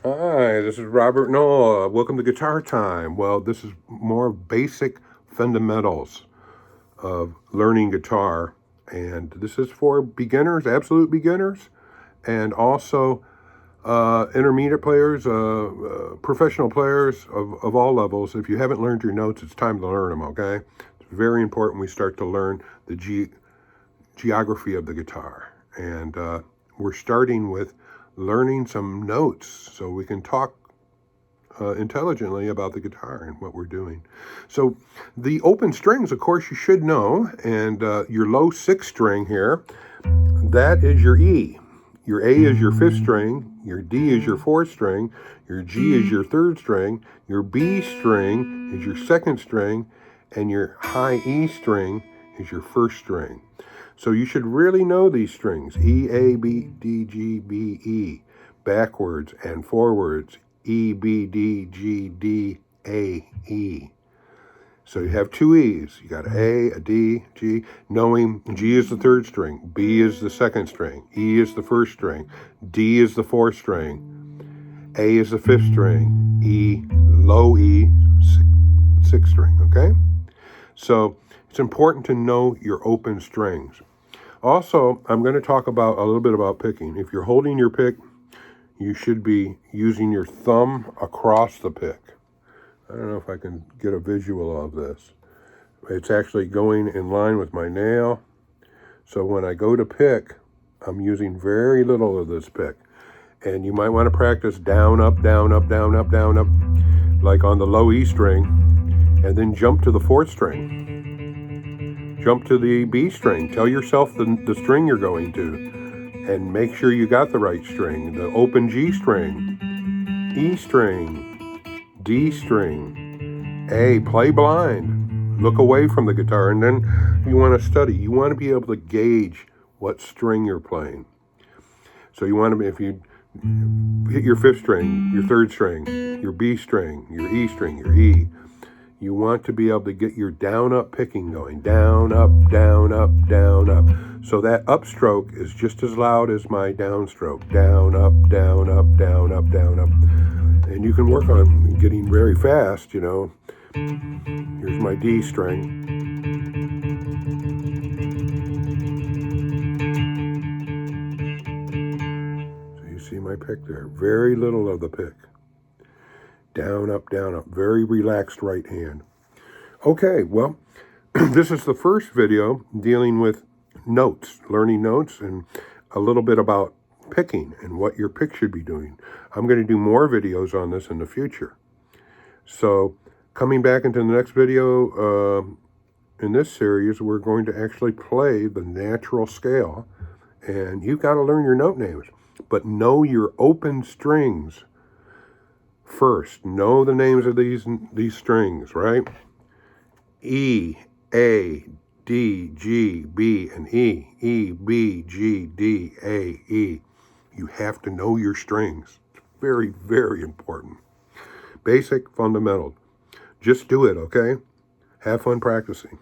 Hi, this is Robert Noah. Welcome to Guitar Time. Well, this is more basic fundamentals of learning guitar, and this is for beginners, absolute beginners, and also intermediate players, professional players of all levels. If you haven't learned your notes, it's time to learn them, okay? It's very important we start to learn the geography of the guitar, and we're starting with learning some notes so we can talk intelligently about the guitar and what we're doing. So the open strings, of course, you should know, and your low sixth string here, that is your E. Your A is your fifth string, your D is your fourth string, your G is your third string, your B string is your second string, and your high E string is your first string. So you should really know these strings, E, A, B, D, G, B, E, backwards and forwards, E, B, D, G, D, A, E. So you have two E's. You got a D, G, knowing G is the third string, B is the second string, E is the first string, D is the fourth string, A is the fifth string, E, low E, sixth string, okay? So it's important to know your open strings. Also, I'm going to talk about a little bit about picking. If you're holding your pick, you should be using your thumb across the pick. I don't know if I can get a visual of this. It's actually going in line with my nail. So when I go to pick, I'm using very little of this pick. And you might want to practice down, up, down, up, down, up, down, up, like on the low E string, and then jump to the fourth string. Jump to the B string. Tell yourself the string you're going to, and make sure you got the right string. The open G string, E string, D string, A. Play blind. Look away from the guitar, and then you want to study. You want to be able to gauge what string you're playing. So you want to be, if you hit your fifth string, your third string, your B string, your E string, your E, you want to be able to get your down-up picking going. Down, up, down, up, down, up. So that upstroke is just as loud as my downstroke. Down, up, down, up, down, up, down, up. And you can work on getting very fast, you know. Here's my D string. So you see my pick there. Very little of the pick. Down, up, very relaxed right hand. Okay, well, this is the first video dealing with notes, learning notes, and a little bit about picking and what your pick should be doing. I'm going to do more videos on this in the future. So coming back into the next video in this series, we're going to actually play the natural scale, and you've got to learn your note names, but know your open strings first. Know the names of these strings, right? E, A, D, G, B, and E. E, B, G, D, A, E. You have to know your strings. It's very, very important. Basic, fundamental. Just do it, okay? Have fun practicing.